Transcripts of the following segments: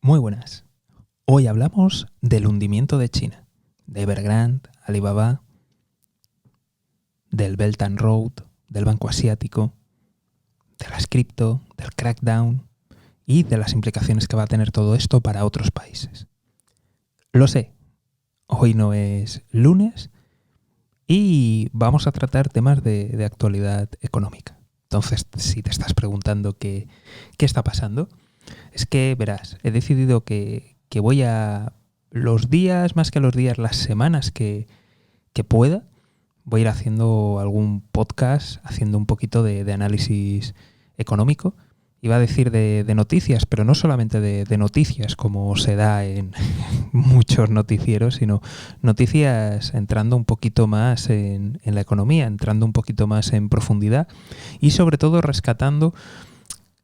Muy buenas. Hoy hablamos del hundimiento de China, de Evergrande, Alibaba, del Belt and Road, del Banco Asiático, de las cripto, del crackdown y de las implicaciones que va a tener todo esto para otros países. Lo sé, hoy no es lunes y vamos a tratar temas de actualidad económica. Entonces, si te estás preguntando qué está pasando, es que, verás, he decidido que voy a los días, más que los días, las semanas que pueda, voy a ir haciendo algún podcast, haciendo un poquito de análisis económico. Iba a decir de noticias, pero no solamente de noticias, como se da en muchos noticieros, sino noticias entrando un poquito más en la economía, entrando un poquito más en profundidad y sobre todo rescatando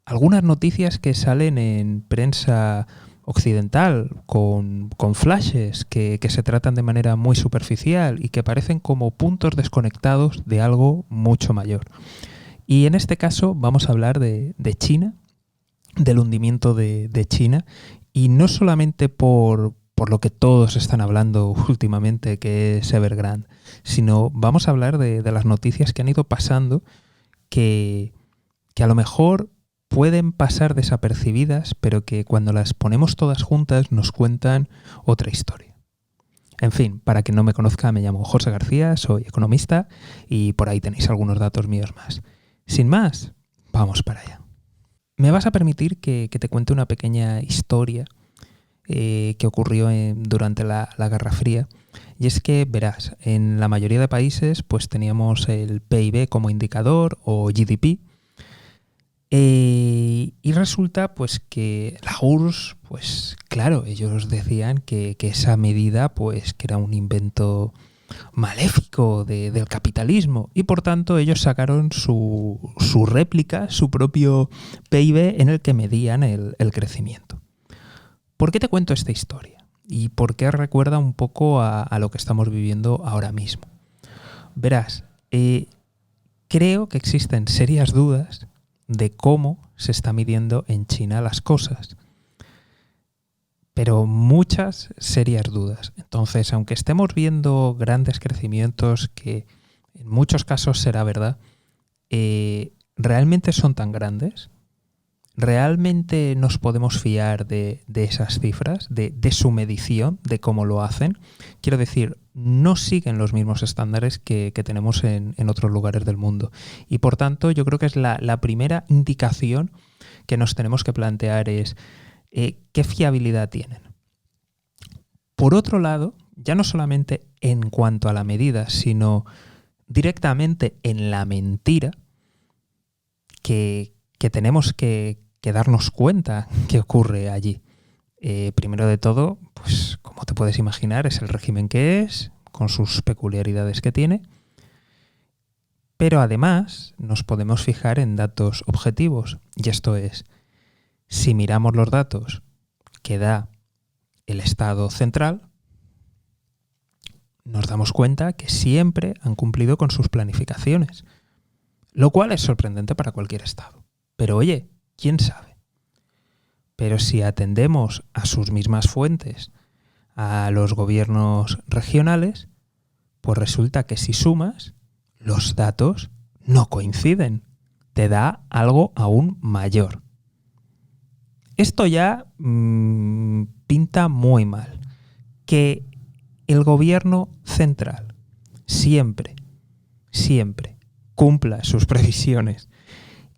algunas noticias que salen en prensa occidental con flashes que se tratan de manera muy superficial y que parecen como puntos desconectados de algo mucho mayor. Y en este caso vamos a hablar de China, del hundimiento de China, y no solamente por lo que todos están hablando últimamente, que es Evergrande, sino vamos a hablar de las noticias que han ido pasando que a lo mejor pueden pasar desapercibidas, pero que cuando las ponemos todas juntas nos cuentan otra historia. En fin, para quien no me conozca, me llamo José García, soy economista y por ahí tenéis algunos datos míos más. Sin más, vamos para allá. Me vas a permitir que te cuente una pequeña historia que ocurrió durante la Guerra Fría. Y es que, verás, en la mayoría de países pues teníamos el PIB como indicador o GDP. Y resulta pues que la URSS, pues claro, ellos decían que esa medida pues que era un invento maléfico del capitalismo y por tanto ellos sacaron su réplica, su propio PIB en el que medían el crecimiento. ¿Por qué te cuento esta historia? ¿Y por qué recuerda un poco a lo que estamos viviendo ahora mismo? Verás, creo que existen serias dudas de cómo se está midiendo en China las cosas. Pero muchas serias dudas. Entonces, aunque estemos viendo grandes crecimientos, que en muchos casos será verdad, ¿realmente son tan grandes? ¿Realmente nos podemos fiar de esas cifras, de su medición, de cómo lo hacen? Quiero decir, no siguen los mismos estándares que tenemos en otros lugares del mundo. Y por tanto, yo creo que es la primera indicación que nos tenemos que plantear es ¿qué fiabilidad tienen? Por otro lado, ya no solamente en cuanto a la medida, sino directamente en la mentira que tenemos que darnos cuenta que ocurre allí. Primero de todo, pues como te puedes imaginar, es el régimen que es, con sus peculiaridades que tiene, pero además nos podemos fijar en datos objetivos, y esto es, si miramos los datos que da el Estado central, nos damos cuenta que siempre han cumplido con sus planificaciones, lo cual es sorprendente para cualquier Estado. Pero oye, ¿quién sabe? Pero si atendemos a sus mismas fuentes, a los gobiernos regionales, pues resulta que si sumas, los datos no coinciden. Te da algo aún mayor. Esto ya pinta muy mal. Que el gobierno central siempre cumpla sus previsiones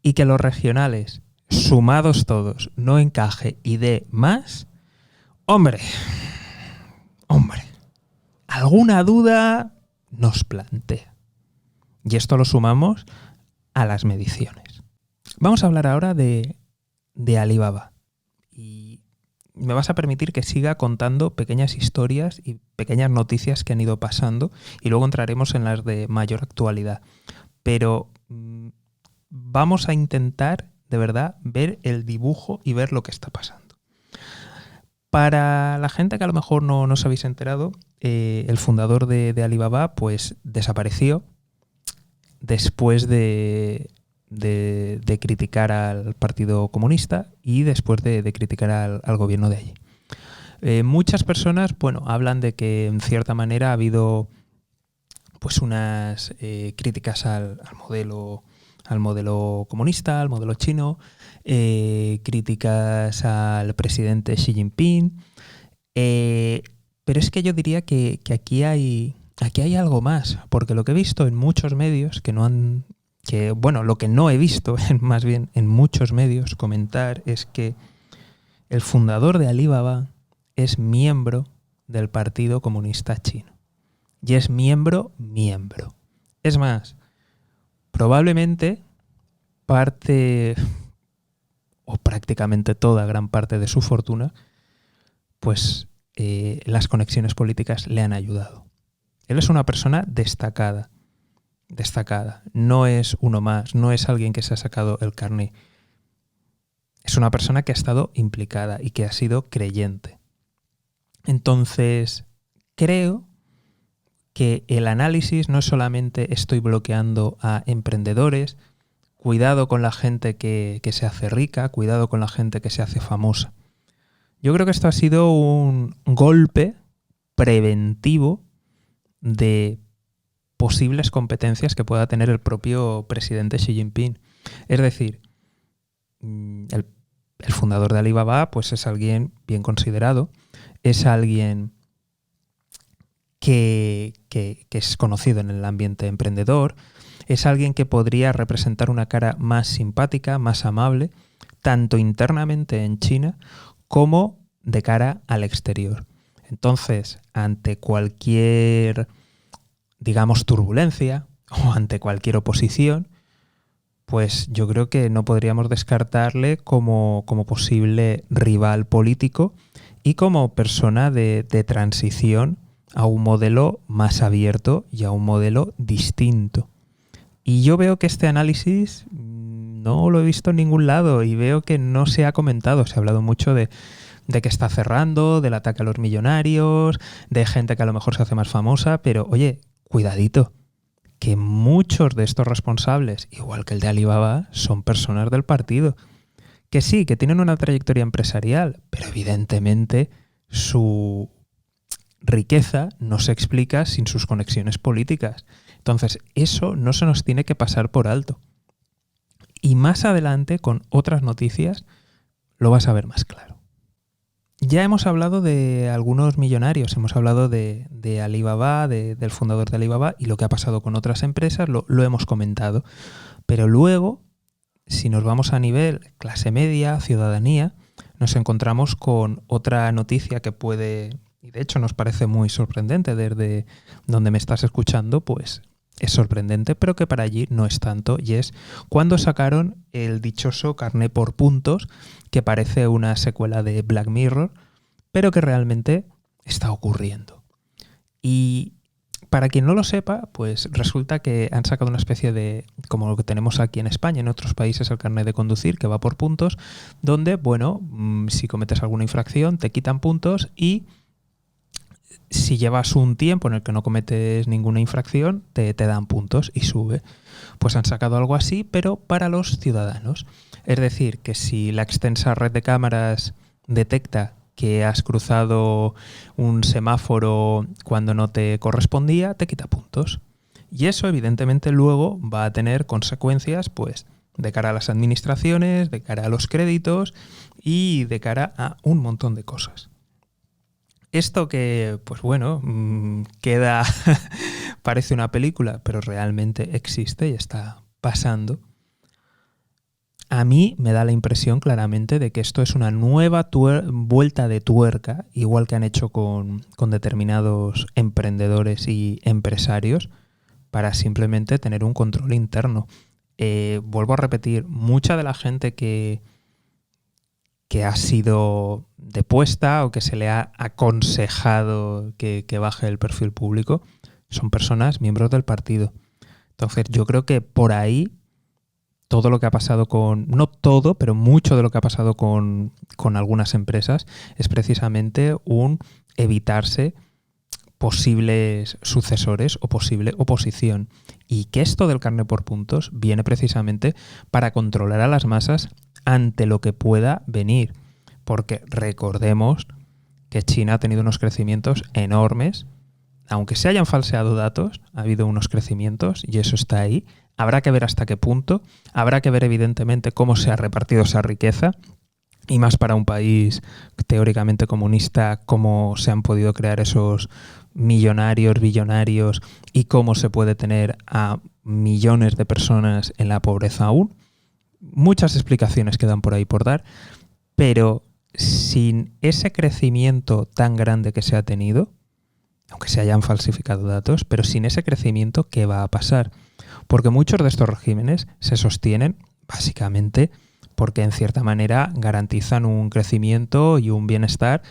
y que los regionales, sumados todos, no encaje y dé más, hombre, alguna duda nos plantea. Y esto lo sumamos a las mediciones. Vamos a hablar ahora de Alibaba. Y me vas a permitir que siga contando pequeñas historias y pequeñas noticias que han ido pasando y luego entraremos en las de mayor actualidad. Pero vamos a intentar, de verdad, ver el dibujo y ver lo que está pasando. Para la gente que a lo mejor no os habéis enterado, el fundador de Alibaba pues desapareció después de de criticar al Partido Comunista y después de criticar al gobierno de allí. Muchas personas, bueno, hablan de que en cierta manera ha habido pues unas críticas al modelo comunista, al modelo chino, críticas al presidente Xi Jinping, pero es que yo diría que aquí hay algo más, porque lo que he visto en muchos medios lo que no he visto más bien en muchos medios comentar es que el fundador de Alibaba es miembro del Partido Comunista Chino. Y es miembro. Es más, probablemente parte o prácticamente toda gran parte de su fortuna, pues las conexiones políticas le han ayudado. Él es una persona destacada. No es uno más, no es alguien que se ha sacado el carné. Es una persona que ha estado implicada y que ha sido creyente. Entonces, creo que el análisis no es solamente estoy bloqueando a emprendedores, cuidado con la gente que se hace rica, cuidado con la gente que se hace famosa. Yo creo que esto ha sido un golpe preventivo de posibles competencias que pueda tener el propio presidente Xi Jinping. Es decir, el fundador de Alibaba pues es alguien bien considerado, es alguien que es conocido en el ambiente emprendedor, es alguien que podría representar una cara más simpática, más amable, tanto internamente en China como de cara al exterior. Entonces, ante cualquier, digamos, turbulencia o ante cualquier oposición, pues yo creo que no podríamos descartarle como posible rival político y como persona de transición a un modelo más abierto y a un modelo distinto. Y yo veo que este análisis no lo he visto en ningún lado y veo que no se ha comentado. Se ha hablado mucho de que está cerrando, del ataque a los millonarios, de gente que a lo mejor se hace más famosa, pero oye, cuidadito, que muchos de estos responsables, igual que el de Alibaba, son personas del partido. Que sí, que tienen una trayectoria empresarial, pero evidentemente su riqueza no se explica sin sus conexiones políticas. Entonces, eso no se nos tiene que pasar por alto. Y más adelante, con otras noticias, lo vas a ver más claro. Ya hemos hablado de algunos millonarios, hemos hablado de Alibaba, del fundador de Alibaba y lo que ha pasado con otras empresas, lo hemos comentado. Pero luego, si nos vamos a nivel clase media, ciudadanía, nos encontramos con otra noticia que puede, y de hecho nos parece muy sorprendente desde donde me estás escuchando, pues es sorprendente, pero que para allí no es tanto, y es cuando sacaron el dichoso carné por puntos, que parece una secuela de Black Mirror, pero que realmente está ocurriendo. Y para quien no lo sepa, pues resulta que han sacado una especie de, como lo que tenemos aquí en España, en otros países el carnet de conducir, que va por puntos, donde, bueno, si cometes alguna infracción te quitan puntos y si llevas un tiempo en el que no cometes ninguna infracción, te dan puntos y sube. Pues han sacado algo así, pero para los ciudadanos. Es decir, que si la extensa red de cámaras detecta que has cruzado un semáforo cuando no te correspondía, te quita puntos. Y eso, evidentemente, luego va a tener consecuencias, pues, de cara a las administraciones, de cara a los créditos y de cara a un montón de cosas. Esto que, pues bueno, queda, parece una película, pero realmente existe y está pasando. A mí me da la impresión claramente de que esto es una nueva vuelta de tuerca, igual que han hecho con determinados emprendedores y empresarios, para simplemente tener un control interno. Vuelvo a repetir, mucha de la gente que ha sido depuesta o que se le ha aconsejado que baje el perfil público son personas, miembros del partido. Entonces yo creo que por ahí todo lo que ha pasado no todo, pero mucho de lo que ha pasado con algunas empresas es precisamente un evitarse posibles sucesores o posible oposición. Y que esto del carne por puntos viene precisamente para controlar a las masas ante lo que pueda venir. Porque recordemos que China ha tenido unos crecimientos enormes. Aunque se hayan falseado datos, ha habido unos crecimientos y eso está ahí. Habrá que ver hasta qué punto. Habrá que ver evidentemente cómo se ha repartido esa riqueza. Y más para un país teóricamente comunista, cómo se han podido crear esos millonarios, billonarios y cómo se puede tener a millones de personas en la pobreza aún. Muchas explicaciones quedan por ahí por dar, pero sin ese crecimiento tan grande que se ha tenido, aunque se hayan falsificado datos, pero sin ese crecimiento, ¿qué va a pasar? Porque muchos de estos regímenes se sostienen básicamente porque en cierta manera garantizan un crecimiento y un bienestar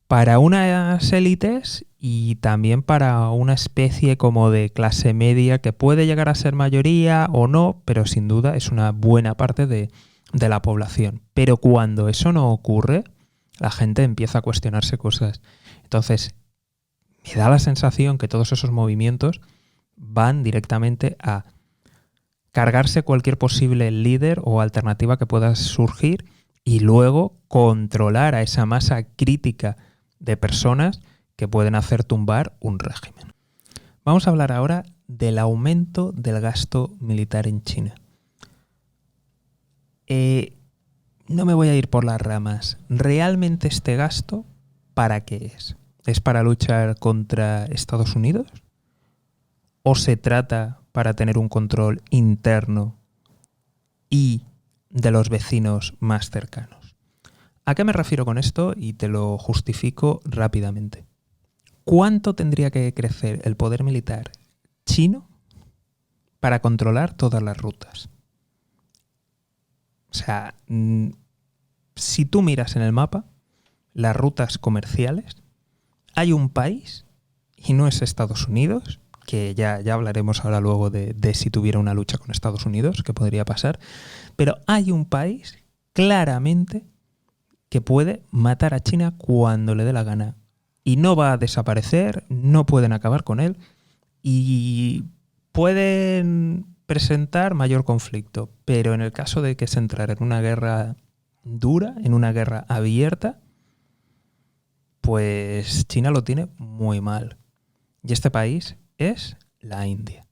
para unas élites y también para una especie como de clase media que puede llegar a ser mayoría o no, pero sin duda es una buena parte de la población. Pero cuando eso no ocurre, la gente empieza a cuestionarse cosas. Entonces, me da la sensación que todos esos movimientos van directamente a cargarse cualquier posible líder o alternativa que pueda surgir y luego controlar a esa masa crítica de personas que pueden hacer tumbar un régimen. Vamos a hablar ahora del aumento del gasto militar en China. No me voy a ir por las ramas. ¿Realmente este gasto para qué es? ¿Es para luchar contra Estados Unidos? ¿O se trata para tener un control interno y de los vecinos más cercanos? ¿A qué me refiero con esto? Y te lo justifico rápidamente. ¿Cuánto tendría que crecer el poder militar chino para controlar todas las rutas? O sea, si tú miras en el mapa las rutas comerciales, hay un país, y no es Estados Unidos, que ya hablaremos ahora luego de si tuviera una lucha con Estados Unidos, que podría pasar, pero hay un país claramente que puede matar a China cuando le dé la gana. Y no va a desaparecer, no pueden acabar con él, y pueden presentar mayor conflicto. Pero en el caso de que se entrara en una guerra dura, en una guerra abierta, pues China lo tiene muy mal. Y este país es la India.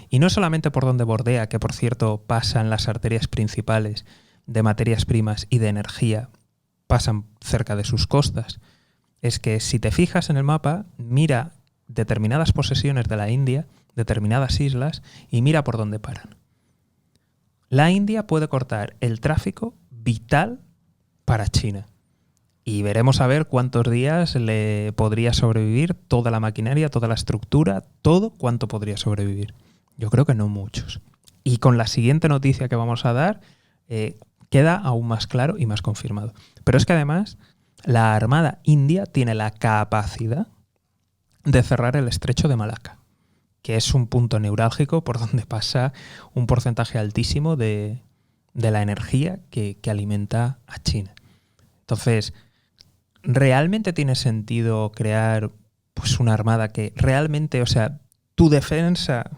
Y no solamente por donde bordea, que por cierto pasan las arterias principales de materias primas y de energía, pasan cerca de sus costas. Es que si te fijas en el mapa, mira determinadas posesiones de la India, determinadas islas, y mira por dónde paran. La India puede cortar el tráfico vital para China. Y veremos a ver cuántos días le podría sobrevivir toda la maquinaria, toda la estructura, todo cuánto podría sobrevivir. Yo creo que no muchos. Y con la siguiente noticia que vamos a dar, queda aún más claro y más confirmado. Pero es que además la Armada India tiene la capacidad de cerrar el estrecho de Malaca, que es un punto neurálgico por donde pasa un porcentaje altísimo de la energía que alimenta a China. Entonces, ¿realmente tiene sentido crear pues una armada que realmente, o sea, tu defensa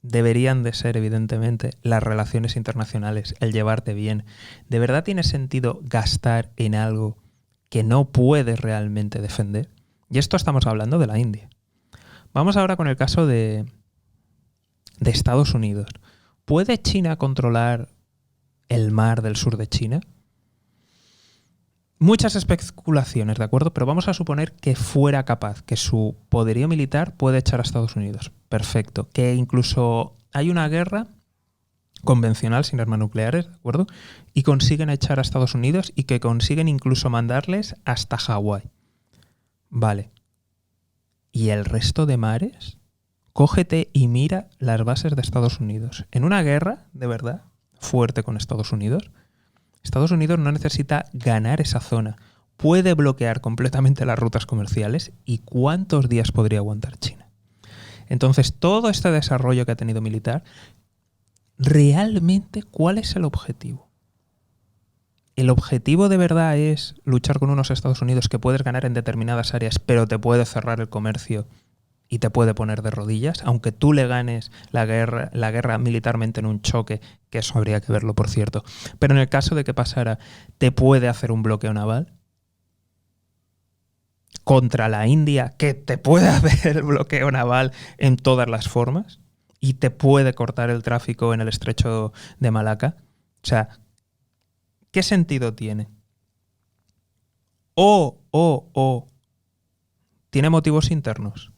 deberían de ser evidentemente las relaciones internacionales, el llevarte bien? ¿De verdad tiene sentido gastar en algo que no puedes realmente defender? Y esto estamos hablando de la India. Vamos ahora con el caso de Estados Unidos. ¿Puede China controlar el mar del sur de China? Muchas especulaciones, ¿de acuerdo? Pero vamos a suponer que fuera capaz, que su poderío militar puede echar a Estados Unidos. Perfecto. Que incluso hay una guerra convencional sin armas nucleares, ¿de acuerdo? Y consiguen echar a Estados Unidos y que consiguen incluso mandarles hasta Hawái. Vale. ¿Y el resto de mares? Cógete y mira las bases de Estados Unidos. En una guerra, de verdad, fuerte con Estados Unidos no necesita ganar esa zona. Puede bloquear completamente las rutas comerciales. ¿Y cuántos días podría aguantar China? Entonces, todo este desarrollo que ha tenido militar, ¿realmente cuál es el objetivo? ¿El objetivo de verdad es luchar con unos Estados Unidos que puedes ganar en determinadas áreas, pero te puede cerrar el comercio y te puede poner de rodillas? Aunque tú le ganes la guerra militarmente en un choque, que eso habría que verlo, por cierto. Pero en el caso de que pasara, ¿te puede hacer un bloqueo naval? Contra la India, que te puede hacer el bloqueo naval en todas las formas y te puede cortar el tráfico en el estrecho de Malaca. O sea, ¿qué sentido tiene? O tiene motivos internos.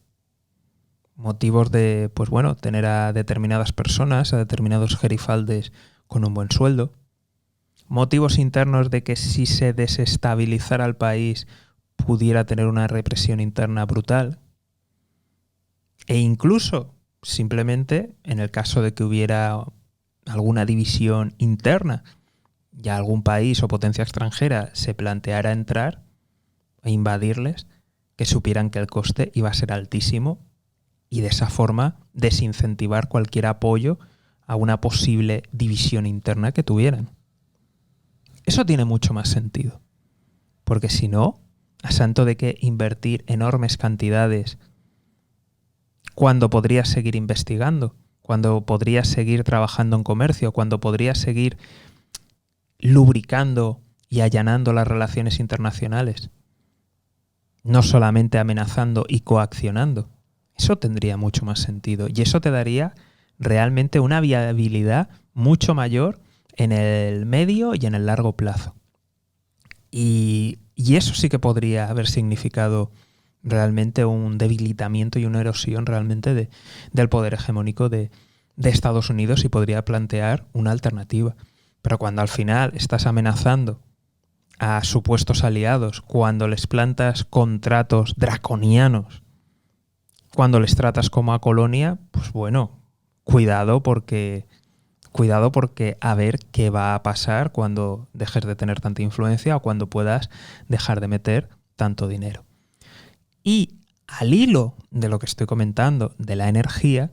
Motivos de, pues bueno, tener a determinadas personas, a determinados gerifaldes con un buen sueldo. Motivos internos de que si se desestabilizara el país pudiera tener una represión interna brutal. E incluso, simplemente, en el caso de que hubiera alguna división interna y algún país o potencia extranjera se planteara entrar e invadirles, que supieran que el coste iba a ser altísimo y de esa forma desincentivar cualquier apoyo a una posible división interna que tuvieran. Eso tiene mucho más sentido, porque si no, a santo de que invertir enormes cantidades cuando podrías seguir investigando, cuando podrías seguir trabajando en comercio, cuando podrías seguir lubricando y allanando las relaciones internacionales, no solamente amenazando y coaccionando. Eso tendría mucho más sentido y eso te daría realmente una viabilidad mucho mayor en el medio y en el largo plazo. Y eso sí que podría haber significado realmente un debilitamiento y una erosión realmente del poder hegemónico de Estados Unidos y podría plantear una alternativa. Pero cuando al final estás amenazando a supuestos aliados, cuando les plantas contratos draconianos, cuando les tratas como a colonia, pues bueno, cuidado porque a ver qué va a pasar cuando dejes de tener tanta influencia o cuando puedas dejar de meter tanto dinero. Y al hilo de lo que estoy comentando de la energía,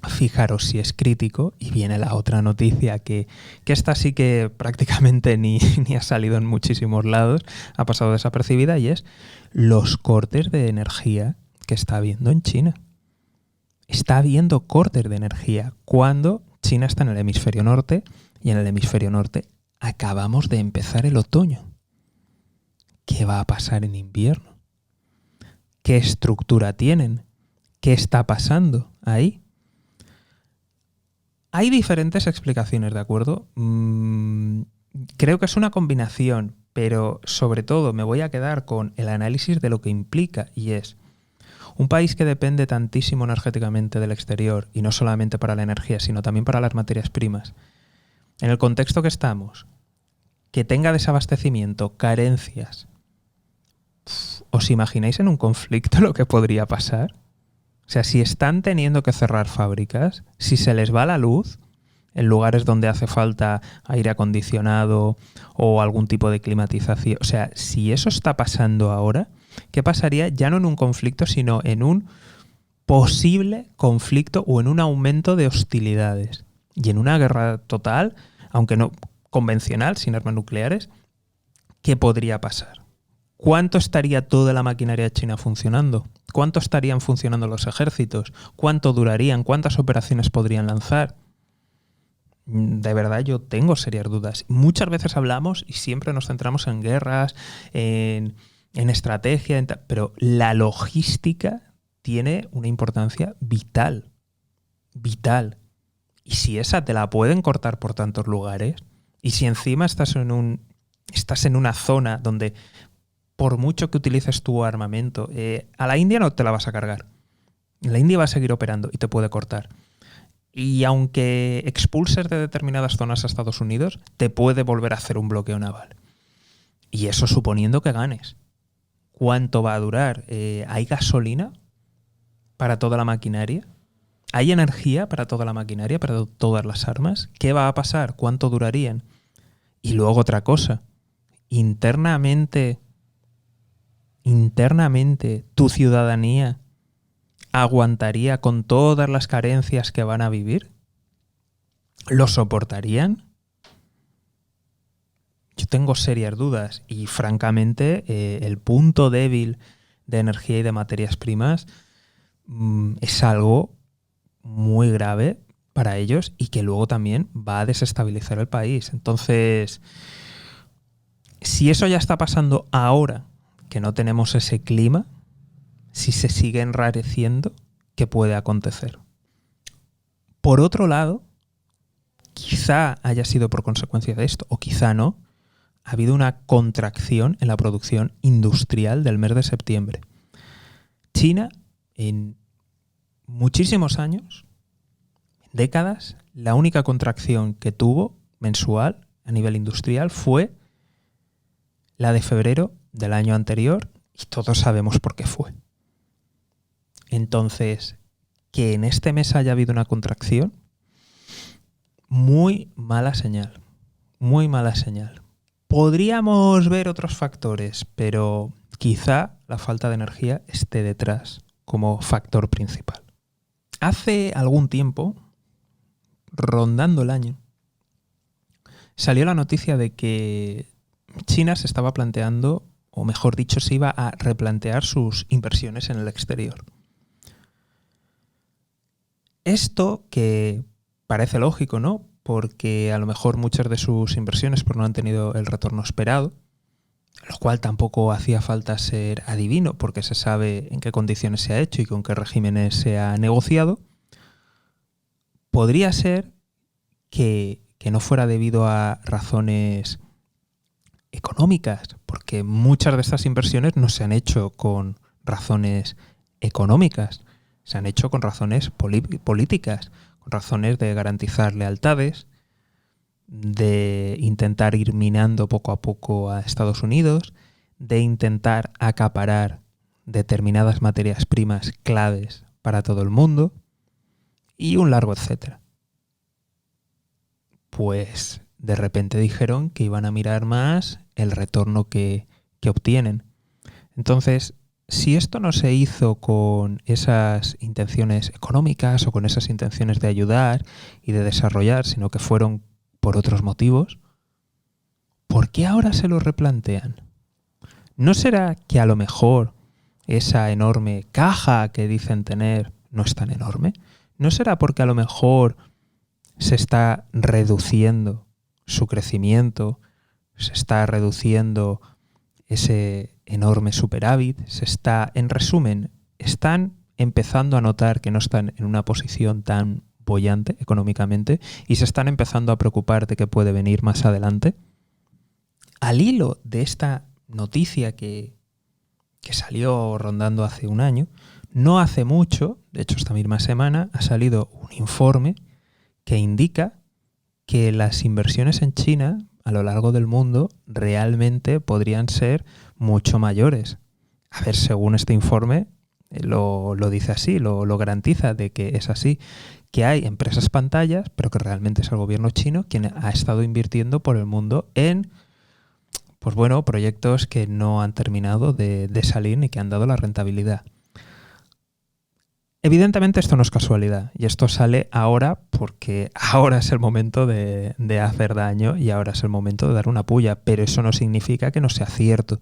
fijaros si es crítico, y viene la otra noticia que esta sí que prácticamente ni ha salido en muchísimos lados, ha pasado desapercibida, y es los cortes de energía que está habiendo en China. Está habiendo cortes de energía cuando China está en el hemisferio norte y en el hemisferio norte acabamos de empezar el otoño. ¿Qué va a pasar en invierno? ¿Qué estructura tienen? ¿Qué está pasando ahí? Hay diferentes explicaciones, ¿de acuerdo? Creo que es una combinación, pero sobre todo me voy a quedar con el análisis de lo que implica, y es un país que depende tantísimo energéticamente del exterior, y no solamente para la energía, sino también para las materias primas. En el contexto que estamos, que tenga desabastecimiento, carencias, ¿os imagináis en un conflicto lo que podría pasar? O sea, si están teniendo que cerrar fábricas, si se les va la luz en lugares donde hace falta aire acondicionado o algún tipo de climatización, o sea, si eso está pasando ahora, ¿qué pasaría ya no en un conflicto, sino en un posible conflicto o en un aumento de hostilidades? Y en una guerra total, aunque no convencional, sin armas nucleares, ¿qué podría pasar? ¿Cuánto estaría toda la maquinaria china funcionando? ¿Cuánto estarían funcionando los ejércitos? ¿Cuánto durarían? ¿Cuántas operaciones podrían lanzar? De verdad yo tengo serias dudas. Muchas veces hablamos y siempre nos centramos en guerras, en estrategia, pero la logística tiene una importancia vital. Vital. Y si esa te la pueden cortar por tantos lugares, y si encima estás en una zona donde por mucho que utilices tu armamento, a la India no te la vas a cargar. La India va a seguir operando y te puede cortar. Y aunque expulses de determinadas zonas a Estados Unidos, te puede volver a hacer un bloqueo naval. Y eso suponiendo que ganes. ¿Cuánto va a durar? ¿Hay gasolina para toda la maquinaria? ¿Hay energía para toda la maquinaria, para todas las armas? ¿Qué va a pasar? ¿Cuánto durarían? Y luego otra cosa. Internamente, tu ciudadanía aguantaría con todas las carencias que van a vivir. ¿Lo soportarían? yo tengo serias dudas y francamente el punto débil de energía y de materias primas es algo muy grave para ellos y que luego también va a desestabilizar el país. Entonces, si eso ya está pasando ahora, que no tenemos ese clima, si se sigue enrareciendo, ¿qué puede acontecer? Por otro lado, quizá haya sido por consecuencia de esto, o quizá no, ha habido una contracción en la producción industrial del mes de septiembre. China, en muchísimos años, décadas, la única contracción que tuvo mensual a nivel industrial fue la de febrero del año anterior y todos sabemos por qué fue. Entonces, que en este mes haya habido una contracción, muy mala señal, muy mala señal. Podríamos ver otros factores, pero quizá la falta de energía esté detrás como factor principal. Hace algún tiempo, rondando el año, salió la noticia de que China se estaba planteando, o mejor dicho, se iba a replantear sus inversiones en el exterior. Esto que parece lógico, ¿no? Porque a lo mejor muchas de sus inversiones pues no han tenido el retorno esperado, lo cual tampoco hacía falta ser adivino, porque se sabe en qué condiciones se ha hecho y con qué regímenes se ha negociado. Podría ser que no fuera debido a razones económicas, porque muchas de estas inversiones no se han hecho con razones económicas, se han hecho con razones políticas, con razones de garantizar lealtades, de intentar ir minando poco a poco a Estados Unidos, de intentar acaparar determinadas materias primas claves para todo el mundo y un largo etcétera. Pues de repente dijeron que iban a mirar más el retorno que obtienen. Entonces, si esto no se hizo con esas intenciones económicas o con esas intenciones de ayudar y de desarrollar, sino que fueron por otros motivos, ¿por qué ahora se lo replantean? ¿No será que a lo mejor esa enorme caja que dicen tener no es tan enorme? ¿No será porque a lo mejor se está reduciendo su crecimiento, se está reduciendo ese enorme superávit, en resumen, están empezando a notar que no están en una posición tan boyante económicamente y se están empezando a preocupar de qué puede venir más adelante? Al hilo de esta noticia que salió rondando hace un año, no hace mucho, de hecho esta misma semana, ha salido un informe que indica que las inversiones en China a lo largo del mundo realmente podrían ser mucho mayores. A ver, según este informe, lo dice así, lo garantiza de que es así, que hay empresas pantallas, pero que realmente es el gobierno chino quien ha estado invirtiendo por el mundo en, pues bueno, proyectos que no han terminado de salir ni que han dado la rentabilidad. Evidentemente esto no es casualidad y esto sale ahora porque ahora es el momento de hacer daño y ahora es el momento de dar una puya, pero eso no significa que no sea cierto.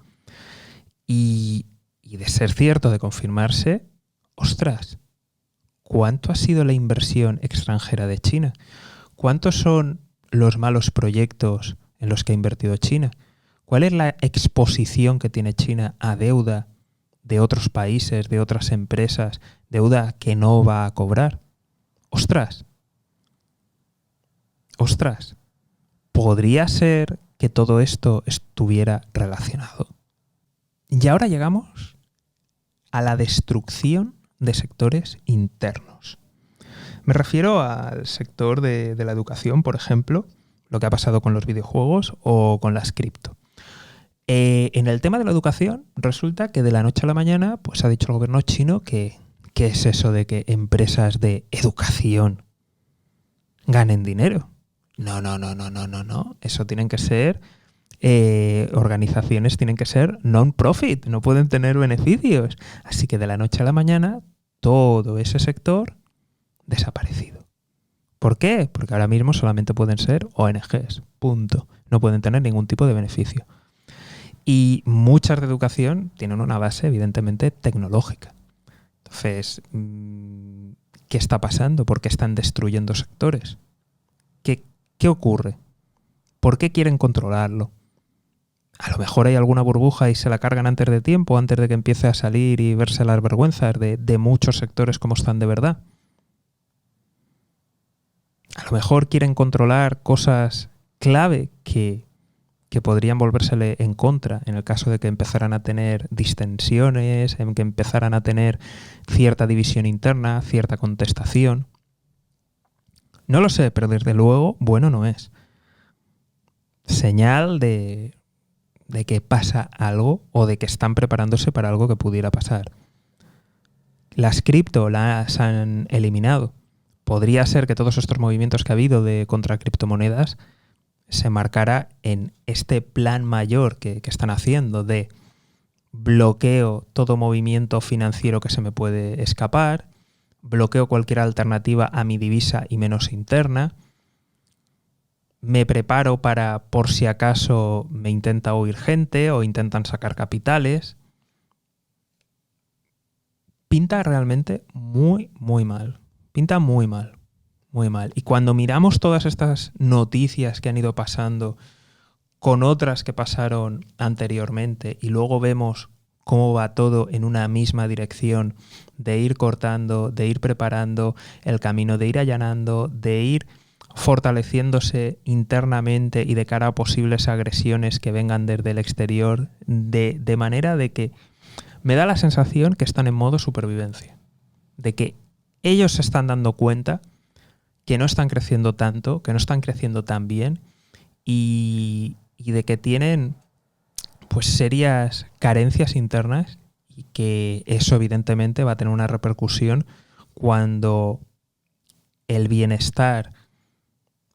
Y de ser cierto, de confirmarse, ostras, ¿cuánto ha sido la inversión extranjera de China? ¿Cuántos son los malos proyectos en los que ha invertido China? ¿Cuál es la exposición que tiene China a deuda de otros países, de otras empresas, deuda que no va a cobrar? ¡Ostras! ¿Podría ser que todo esto estuviera relacionado? Y ahora llegamos a la destrucción de sectores internos. Me refiero al sector de la educación, por ejemplo, lo que ha pasado con los videojuegos o con las cripto. En el tema de la educación, resulta que de la noche a la mañana pues ha dicho el gobierno chino que ¿qué es eso de que empresas de educación ganen dinero? No. Eso tienen que ser organizaciones, tienen que ser non-profit, no pueden tener beneficios. Así que de la noche a la mañana todo ese sector desaparecido. ¿Por qué? Porque ahora mismo solamente pueden ser ONGs, punto. no pueden tener ningún tipo de beneficio. Y muchas de educación tienen una base, evidentemente, tecnológica. Entonces, ¿qué está pasando? ¿Por qué están destruyendo sectores? ¿Qué ocurre? ¿Por qué quieren controlarlo? A lo mejor hay alguna burbuja y se la cargan antes de tiempo, antes de que empiece a salir y verse las vergüenzas de muchos sectores como están de verdad. A lo mejor quieren controlar cosas clave que podrían volvérsele en contra en el caso de que empezaran a tener distensiones, en que empezaran a tener cierta división interna, cierta contestación. No lo sé, pero desde luego bueno no es. Señal de que pasa algo o de que están preparándose para algo que pudiera pasar. Las cripto las han eliminado. Podría ser que todos estos movimientos que ha habido de contra criptomonedas se marcara en este plan mayor que están haciendo de bloqueo todo movimiento financiero que se me puede escapar, bloqueo cualquier alternativa a mi divisa y menos interna, me preparo para por si acaso me intenta huir gente o intentan sacar capitales. Pinta realmente muy, muy mal. Pinta muy mal. Muy mal. Y cuando miramos todas estas noticias que han ido pasando con otras que pasaron anteriormente y luego vemos cómo va todo en una misma dirección de ir cortando, de ir preparando el camino, de ir allanando, de ir fortaleciéndose internamente y de cara a posibles agresiones que vengan desde el exterior, de manera de que me da la sensación que están en modo supervivencia, de que ellos se están dando cuenta que no están creciendo tanto, que no están creciendo tan bien y de que tienen pues serias carencias internas y que eso evidentemente va a tener una repercusión cuando el bienestar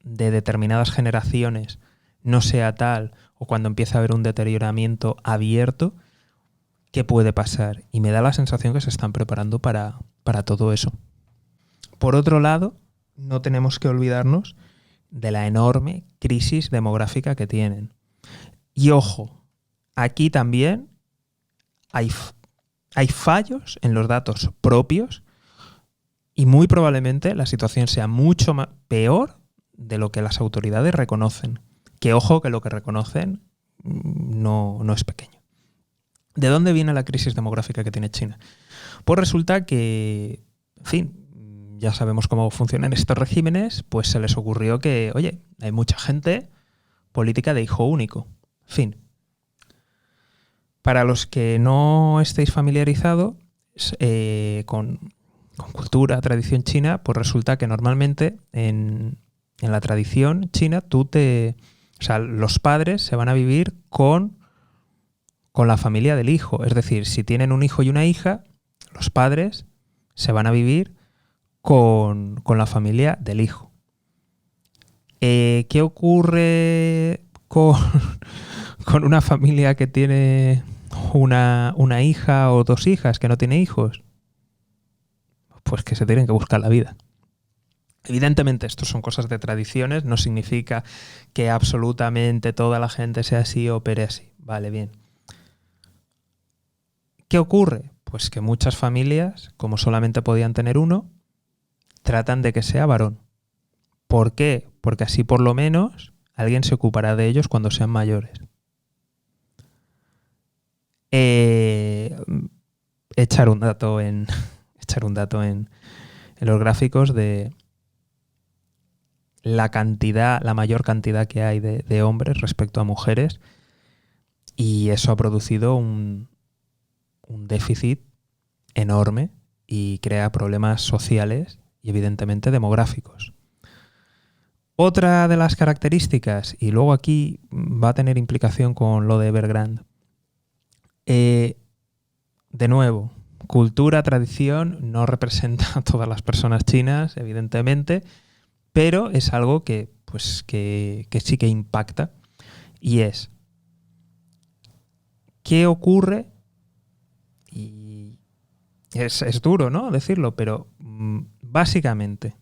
de determinadas generaciones no sea tal o cuando empieza a haber un deterioramiento abierto. ¿Qué puede pasar? Y me da la sensación que se están preparando para todo eso. Por otro lado, no tenemos que olvidarnos de la enorme crisis demográfica que tienen. Y ojo, aquí también hay fallos en los datos propios y muy probablemente la situación sea mucho peor de lo que las autoridades reconocen. Que ojo, que lo que reconocen no es pequeño. ¿De dónde viene la crisis demográfica que tiene China? Pues resulta que, en fin, ya sabemos cómo funcionan estos regímenes, pues se les ocurrió que, oye, hay mucha gente, política de hijo único. En fin. Para los que no estéis familiarizados con cultura, tradición china, pues resulta que normalmente en la tradición china los padres se van a vivir con la familia del hijo. Es decir, si tienen un hijo y una hija, los padres se van a vivir con la familia del hijo. ¿Qué ocurre con una familia que tiene una hija o dos hijas que no tiene hijos? Pues que se tienen que buscar la vida. Evidentemente, esto son cosas de tradiciones, no significa que absolutamente toda la gente sea así o opere así. Vale, bien. ¿Qué ocurre? Pues que muchas familias, como solamente podían tener uno, tratan de que sea varón. ¿Por qué? Porque así por lo menos alguien se ocupará de ellos cuando sean mayores. Echar un dato en los gráficos de la mayor cantidad que hay de hombres respecto a mujeres, y eso ha producido un déficit enorme y crea problemas sociales y evidentemente demográficos. Otra de las características, y luego aquí va a tener implicación con lo de Evergrande, de nuevo, cultura, tradición, no representa a todas las personas chinas, evidentemente, pero es algo que sí que impacta, y es ¿qué ocurre? Y es duro, ¿no?, decirlo, pero básicamente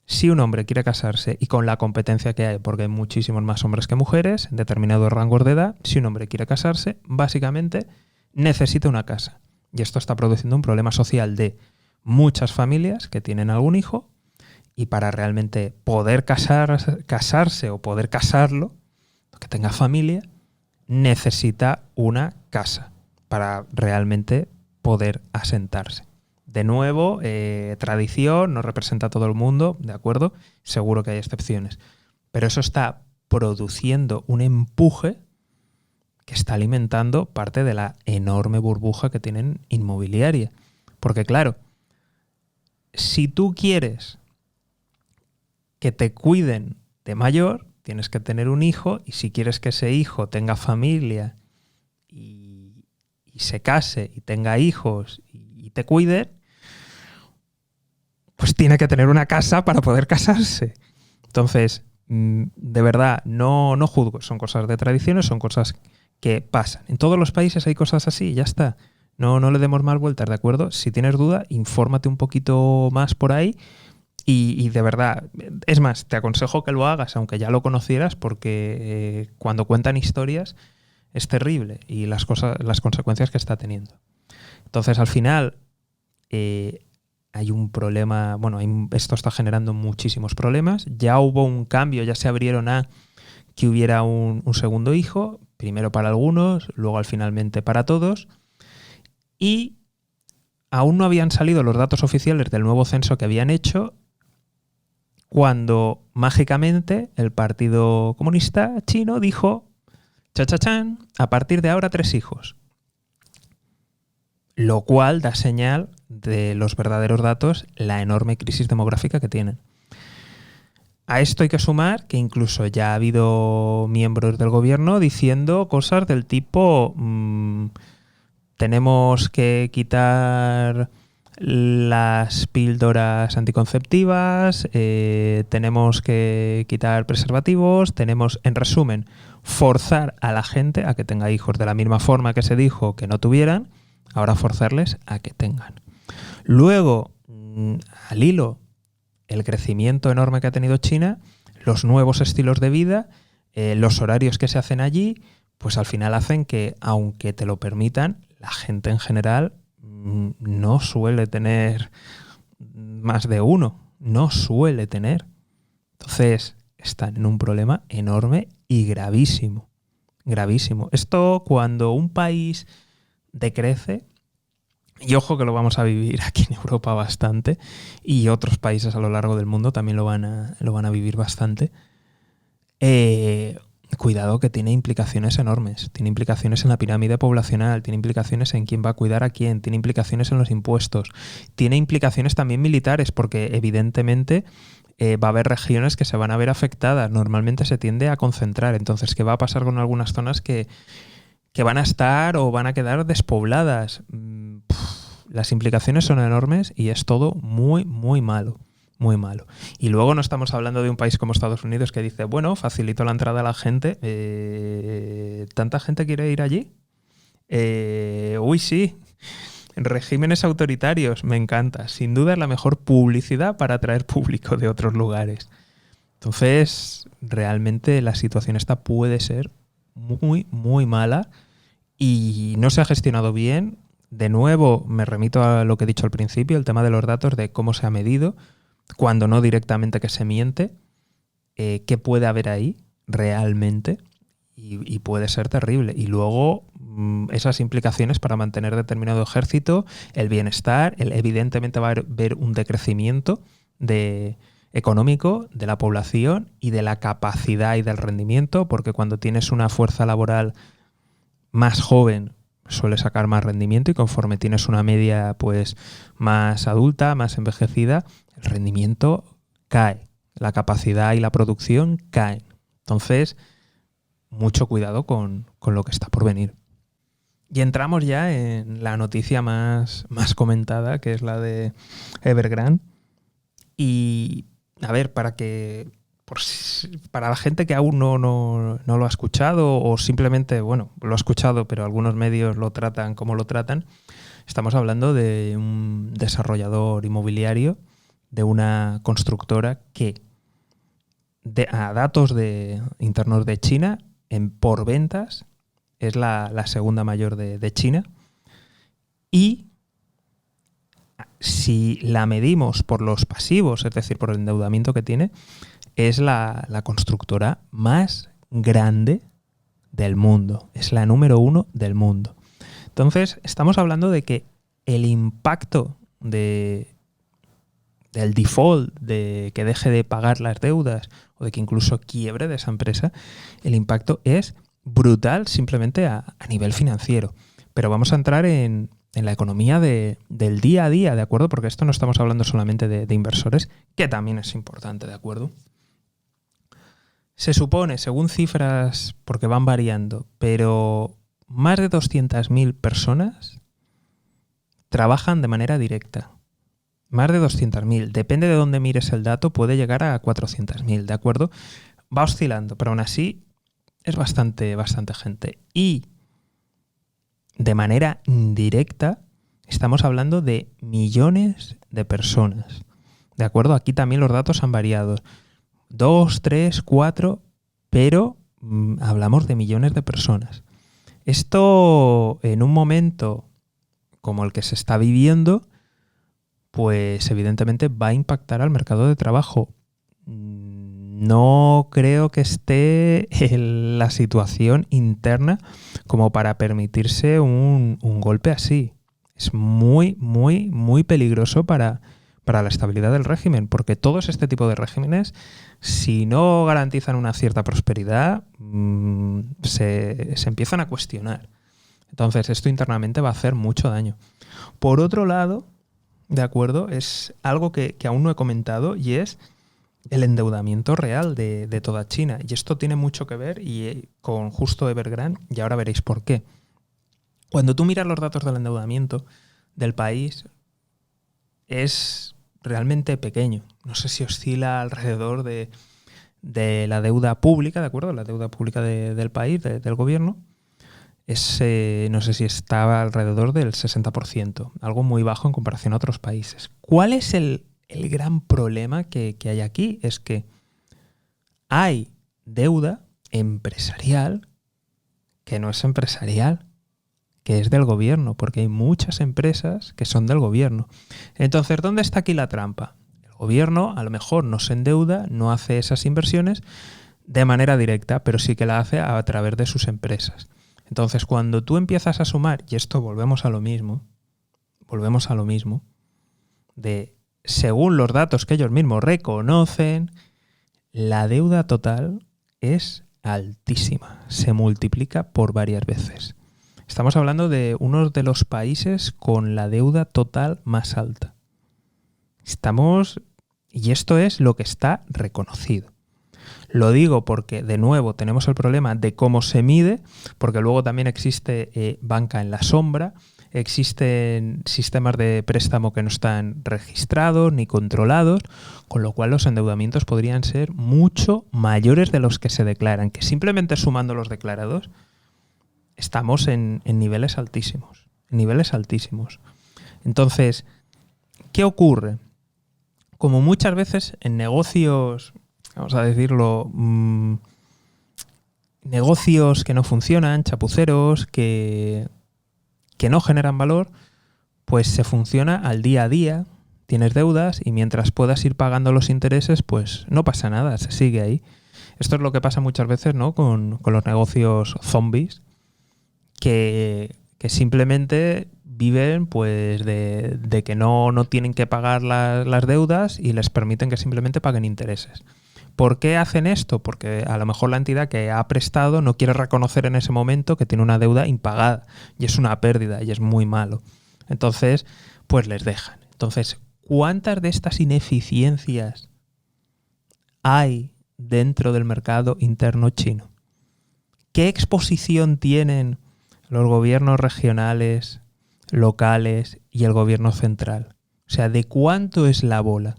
Si un hombre quiere casarse y con la competencia que hay, porque hay muchísimos más hombres que mujeres en determinados rangos de edad, si un hombre quiere casarse, básicamente necesita una casa. Y esto está produciendo un problema social de muchas familias que tienen algún hijo y para realmente poder casarse o poder casarlo, que tenga familia, necesita una casa para realmente poder asentarse. De nuevo, tradición, no representa a todo el mundo, ¿de acuerdo? Seguro que hay excepciones. Pero eso está produciendo un empuje que está alimentando parte de la enorme burbuja que tienen inmobiliaria. Porque claro, si tú quieres que te cuiden de mayor, tienes que tener un hijo, y si quieres que ese hijo tenga familia y se case y tenga hijos y te cuide, pues tiene que tener una casa para poder casarse. Entonces, de verdad, no juzgo. Son cosas de tradiciones, son cosas que pasan. En todos los países hay cosas así, ya está. No le demos más vueltas, ¿de acuerdo? Si tienes duda, infórmate un poquito más por ahí y de verdad, es más, te aconsejo que lo hagas, aunque ya lo conocieras, porque cuando cuentan historias es terrible y las consecuencias que está teniendo. Entonces, al final, hay un problema, bueno, esto está generando muchísimos problemas. Ya hubo un cambio, ya se abrieron a que hubiera un segundo hijo, primero para algunos, luego finalmente para todos, y aún no habían salido los datos oficiales del nuevo censo que habían hecho cuando mágicamente el Partido Comunista Chino dijo, chachachán, a partir de ahora 3 hijos. Lo cual da señal de los verdaderos datos, la enorme crisis demográfica que tienen. A esto hay que sumar que incluso ya ha habido miembros del gobierno diciendo cosas del tipo tenemos que quitar las píldoras anticonceptivas, tenemos que quitar preservativos, tenemos, en resumen, forzar a la gente a que tenga hijos de la misma forma que se dijo que no tuvieran, ahora forzarles a que tengan. Luego, al hilo, el crecimiento enorme que ha tenido China, los nuevos estilos de vida, los horarios que se hacen allí, pues al final hacen que, aunque te lo permitan, la gente en general no suele tener más de uno, no suele tener. Entonces, están en un problema enorme y gravísimo, gravísimo. Esto cuando un país decrece, y ojo que lo vamos a vivir aquí en Europa bastante, y otros países a lo largo del mundo también lo van a vivir bastante, cuidado que tiene implicaciones enormes. Tiene implicaciones en la pirámide poblacional, tiene implicaciones en quién va a cuidar a quién, tiene implicaciones en los impuestos, tiene implicaciones también militares, porque evidentemente va a haber regiones que se van a ver afectadas. Normalmente se tiende a concentrar. Entonces, ¿qué va a pasar con algunas zonas que van a estar o van a quedar despobladas? Las implicaciones son enormes y es todo muy, muy malo. Muy malo. Y luego no estamos hablando de un país como Estados Unidos que dice, bueno, facilito la entrada a la gente. ¿Tanta gente quiere ir allí? Uy, sí. Regímenes autoritarios, me encanta. Sin duda es la mejor publicidad para atraer público de otros lugares. Entonces, realmente la situación esta puede ser muy, muy mala y no se ha gestionado bien. De nuevo, me remito a lo que he dicho al principio, el tema de los datos, de cómo se ha medido, cuando no directamente que se miente, qué puede haber ahí realmente y puede ser terrible. Y luego esas implicaciones para mantener determinado ejército, el bienestar, evidentemente va a haber un decrecimiento económico de la población y de la capacidad y del rendimiento, porque cuando tienes una fuerza laboral más joven suele sacar más rendimiento y conforme tienes una media pues más adulta, más envejecida, el rendimiento cae, la capacidad y la producción caen. Entonces, mucho cuidado con lo que está por venir. Y entramos ya en la noticia más comentada, que es la de Evergrande. Y, a ver, para la gente que aún no lo ha escuchado o simplemente, bueno, lo ha escuchado, pero algunos medios lo tratan como lo tratan, estamos hablando de un desarrollador inmobiliario de una constructora que, a datos internos de China, por ventas es la segunda mayor de China. Y si la medimos por los pasivos, es decir, por el endeudamiento que tiene, es la constructora más grande del mundo. Es la número 1 del mundo. Entonces, estamos hablando de que el impacto del default, de que deje de pagar las deudas o de que incluso quiebre de esa empresa, el impacto es brutal simplemente a nivel financiero. Pero vamos a entrar en la economía del día a día, ¿de acuerdo? Porque esto no estamos hablando solamente de inversores, que también es importante, ¿de acuerdo? Se supone, según cifras, porque van variando, pero más de 200.000 personas trabajan de manera directa. Más de 200.000. Depende de dónde mires el dato, puede llegar a 400.000, ¿de acuerdo? Va oscilando, pero aún así es bastante gente. Y de manera indirecta estamos hablando de millones de personas, ¿de acuerdo? Aquí también los datos han variado. 2, 3, 4, pero hablamos de millones de personas. Esto en un momento como el que se está viviendo, pues evidentemente va a impactar al mercado de trabajo. No creo que esté en la situación interna como para permitirse un golpe así. Es muy, muy, muy peligroso para la estabilidad del régimen, porque todos este tipo de regímenes, si no garantizan una cierta prosperidad, se empiezan a cuestionar. Entonces, esto internamente va a hacer mucho daño. Por otro lado, ¿de acuerdo? Es algo que aún no he comentado y es el endeudamiento real de toda China. Y esto tiene mucho que ver con justo Evergrande, y ahora veréis por qué. Cuando tú miras los datos del endeudamiento del país, es realmente pequeño. No sé si oscila alrededor de la deuda pública, ¿de acuerdo? La deuda pública del país, del gobierno. No sé si estaba alrededor del 60%, algo muy bajo en comparación a otros países. ¿Cuál es el gran problema que hay aquí? Es que hay deuda empresarial que no es empresarial, que es del gobierno, porque hay muchas empresas que son del gobierno. Entonces, ¿dónde está aquí la trampa? El gobierno a lo mejor no se endeuda, no hace esas inversiones de manera directa, pero sí que la hace a través de sus empresas. Entonces, cuando tú empiezas a sumar, y esto volvemos a lo mismo, de según los datos que ellos mismos reconocen, la deuda total es altísima, se multiplica por varias veces. Estamos hablando de uno de los países con la deuda total más alta. Y esto es lo que está reconocido. Lo digo porque, de nuevo, tenemos el problema de cómo se mide, porque luego también existe banca en la sombra, existen sistemas de préstamo que no están registrados ni controlados, con lo cual los endeudamientos podrían ser mucho mayores de los que se declaran, que simplemente sumando los declarados estamos en niveles altísimos. Entonces, ¿qué ocurre? Como muchas veces en negocios, vamos a decirlo, negocios que no funcionan, chapuceros, que no generan valor, pues se funciona al día a día, tienes deudas y mientras puedas ir pagando los intereses, pues no pasa nada, se sigue ahí. Esto es lo que pasa muchas veces, ¿no? con los negocios zombies, que simplemente viven pues de que no tienen que pagar las deudas y les permiten que simplemente paguen intereses. ¿Por qué hacen esto? Porque a lo mejor la entidad que ha prestado no quiere reconocer en ese momento que tiene una deuda impagada y es una pérdida y es muy malo. Entonces, pues les dejan. Entonces, ¿cuántas de estas ineficiencias hay dentro del mercado interno chino? ¿Qué exposición tienen los gobiernos regionales, locales y el gobierno central? O sea, ¿de cuánto es la bola?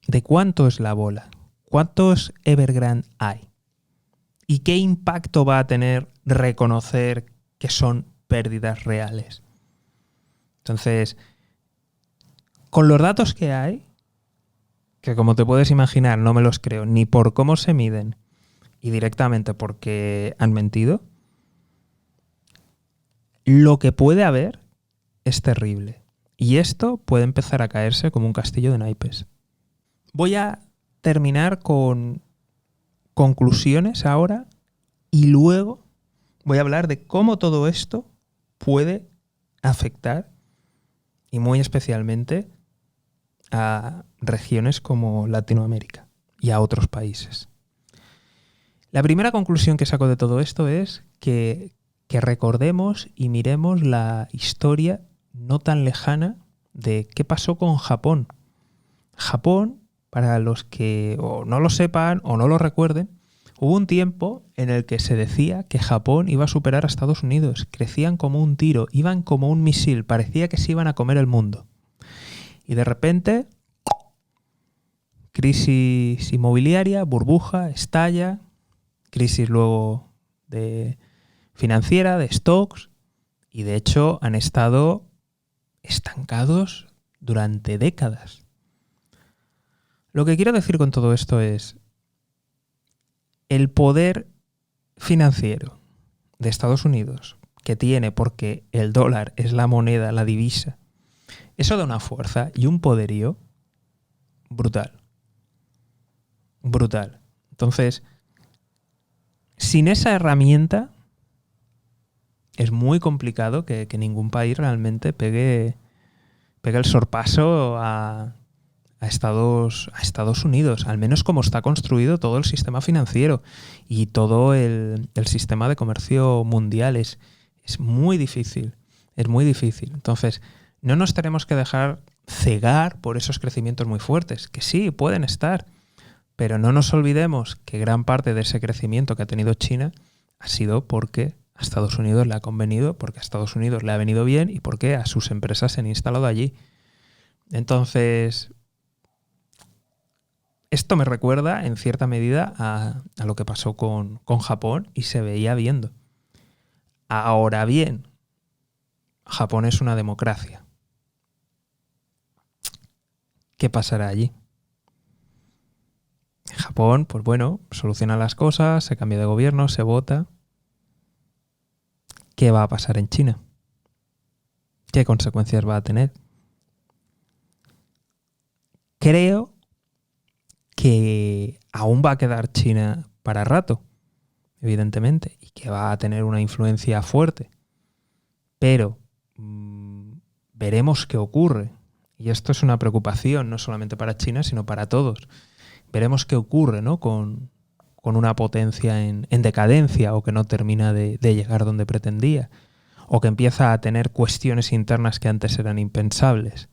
¿De cuánto es la bola? ¿Cuántos Evergrande hay? ¿Y qué impacto va a tener reconocer que son pérdidas reales? Entonces, con los datos que hay, que como te puedes imaginar no me los creo ni por cómo se miden y directamente porque han mentido, lo que puede haber es terrible. Y esto puede empezar a caerse como un castillo de naipes. Voy a terminar con conclusiones ahora y luego voy a hablar de cómo todo esto puede afectar, y muy especialmente a regiones como Latinoamérica y a otros países. La primera conclusión que saco de todo esto es que recordemos y miremos la historia no tan lejana de qué pasó con Japón. Japón, para los que o no lo sepan o no lo recuerden, hubo un tiempo en el que se decía que Japón iba a superar a Estados Unidos. Crecían como un tiro, iban como un misil, parecía que se iban a comer el mundo. Y de repente, crisis inmobiliaria, burbuja, estalla, crisis luego financiera, de stocks, y de hecho han estado estancados durante décadas. Lo que quiero decir con todo esto es el poder financiero de Estados Unidos que tiene, porque el dólar es la moneda, la divisa. Eso da una fuerza y un poderío brutal. Brutal. Entonces, sin esa herramienta es muy complicado que ningún país realmente pegue el sorpaso a Estados Unidos, al menos como está construido todo el sistema financiero y todo el sistema de comercio mundial. Es muy difícil, es muy difícil. Entonces, no nos tenemos que dejar cegar por esos crecimientos muy fuertes, que sí, pueden estar, pero no nos olvidemos que gran parte de ese crecimiento que ha tenido China ha sido porque a Estados Unidos le ha convenido, porque a Estados Unidos le ha venido bien y porque a sus empresas se han instalado allí. Entonces, esto me recuerda en cierta medida a lo que pasó con Japón y se veía viendo. Ahora bien, Japón es una democracia. ¿Qué pasará allí? En Japón, pues bueno, solucionan las cosas, se cambia de gobierno, se vota. ¿Qué va a pasar en China? ¿Qué consecuencias va a tener? Creo que aún va a quedar China para rato, evidentemente, y que va a tener una influencia fuerte. Pero veremos qué ocurre. Y esto es una preocupación no solamente para China, sino para todos. Veremos qué ocurre, ¿no? con una potencia en decadencia, o que no termina de llegar donde pretendía, o que empieza a tener cuestiones internas que antes eran impensables.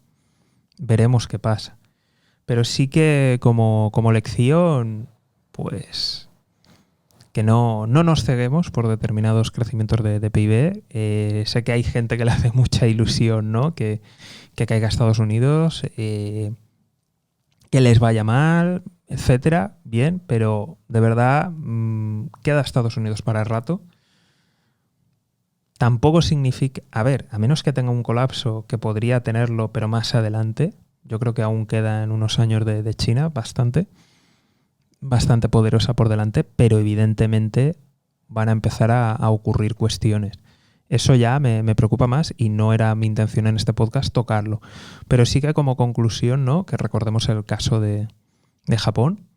Veremos qué pasa. Pero sí que como lección, pues que no nos ceguemos por determinados crecimientos de PIB. Sé que hay gente que le hace mucha ilusión, ¿no? Que caiga Estados Unidos, que les vaya mal, etcétera. Bien, pero de verdad queda Estados Unidos para el rato. Tampoco significa, a menos que tenga un colapso, que podría tenerlo, pero más adelante. Yo creo que aún quedan unos años de China bastante poderosa por delante, pero evidentemente van a empezar a ocurrir cuestiones. Eso ya me preocupa más y no era mi intención en este podcast tocarlo. Pero sí que como conclusión, ¿no? Que recordemos el caso de Japón,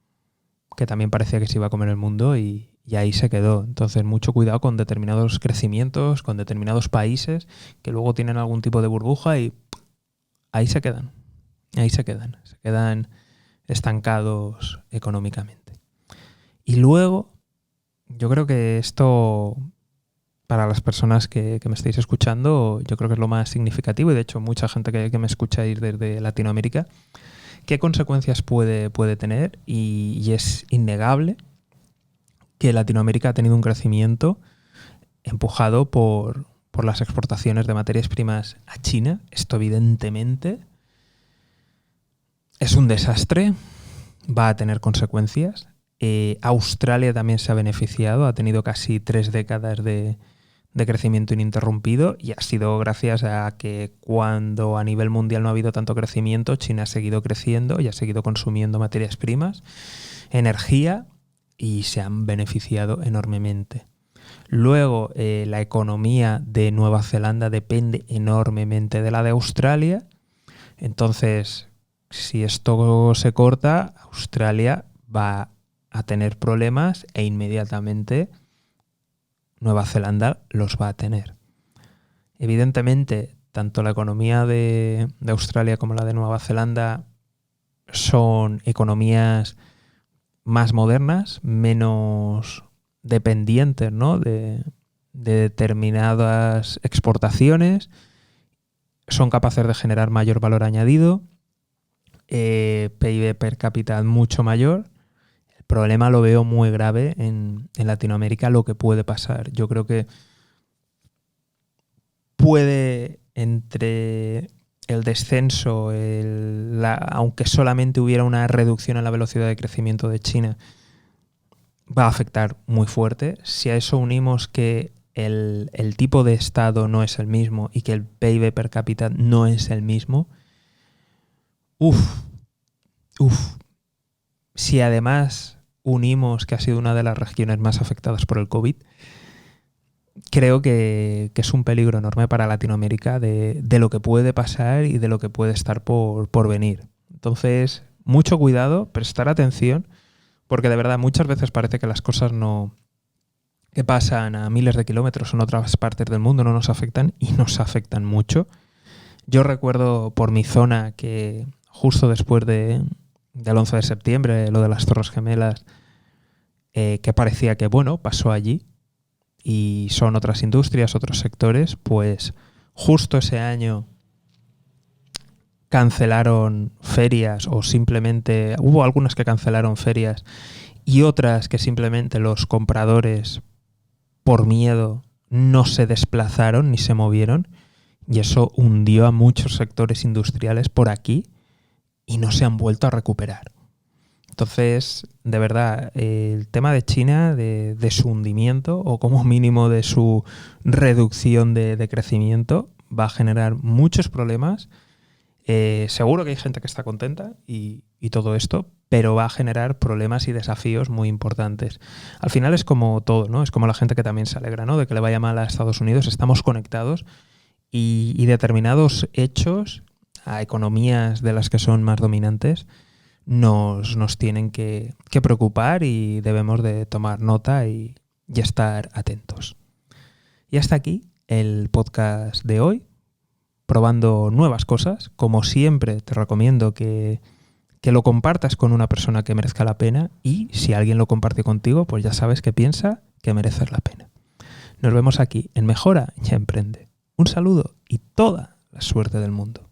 que también parecía que se iba a comer el mundo y ahí se quedó. Entonces, mucho cuidado con determinados crecimientos, con determinados países que luego tienen algún tipo de burbuja y ahí se quedan. Se quedan estancados económicamente. Y luego, yo creo que esto, para las personas que me estáis escuchando, yo creo que es lo más significativo, y de hecho mucha gente que me escucháis desde Latinoamérica, ¿qué consecuencias puede tener? Y es innegable que Latinoamérica ha tenido un crecimiento empujado por las exportaciones de materias primas a China. Esto evidentemente es un desastre, va a tener consecuencias. Australia también se ha beneficiado, ha tenido casi 3 décadas de de crecimiento ininterrumpido, y ha sido gracias a que cuando a nivel mundial no ha habido tanto crecimiento, China ha seguido creciendo y ha seguido consumiendo materias primas, energía, y se han beneficiado enormemente. Luego, la economía de Nueva Zelanda depende enormemente de la de Australia. Entonces, si esto se corta, Australia va a tener problemas e inmediatamente Nueva Zelanda los va a tener. Evidentemente, tanto la economía de Australia como la de Nueva Zelanda son economías más modernas, menos dependientes, ¿no?, de determinadas exportaciones, son capaces de generar mayor valor añadido, PIB per cápita mucho mayor. El problema lo veo muy grave en Latinoamérica, lo que puede pasar. Yo creo que puede, entre el descenso, aunque solamente hubiera una reducción en la velocidad de crecimiento de China, va a afectar muy fuerte. Si a eso unimos que el tipo de Estado no es el mismo y que el PIB per cápita no es el mismo, si además unimos que ha sido una de las regiones más afectadas por el COVID, creo que es un peligro enorme para Latinoamérica de lo que puede pasar y de lo que puede estar por venir. Entonces, mucho cuidado, prestar atención, porque de verdad muchas veces parece que las cosas que pasan a miles de kilómetros en otras partes del mundo no nos afectan, y nos afectan mucho. Yo recuerdo por mi zona que justo después del 11 de septiembre, lo de las Torres Gemelas, que parecía que, bueno, pasó allí y son otras industrias, otros sectores, pues justo ese año cancelaron ferias, o simplemente hubo algunas que cancelaron ferias y otras que simplemente los compradores, por miedo, no se desplazaron ni se movieron, y eso hundió a muchos sectores industriales por aquí y no se han vuelto a recuperar. Entonces, de verdad, el tema de China, de su hundimiento o como mínimo de su reducción de crecimiento, va a generar muchos problemas. Seguro que hay gente que está contenta y todo esto, pero va a generar problemas y desafíos muy importantes. Al final es como todo, ¿no? Es como la gente que también se alegra, ¿no?, de que le vaya mal a Estados Unidos. Estamos conectados y determinados hechos a economías de las que son más dominantes nos tienen que preocupar, y debemos de tomar nota y estar atentos. Y hasta aquí el podcast de hoy, probando nuevas cosas. Como siempre, te recomiendo que lo compartas con una persona que merezca la pena, y si alguien lo comparte contigo, pues ya sabes que piensa que mereces la pena. Nos vemos aquí en Mejora y Emprende. Un saludo y toda la suerte del mundo.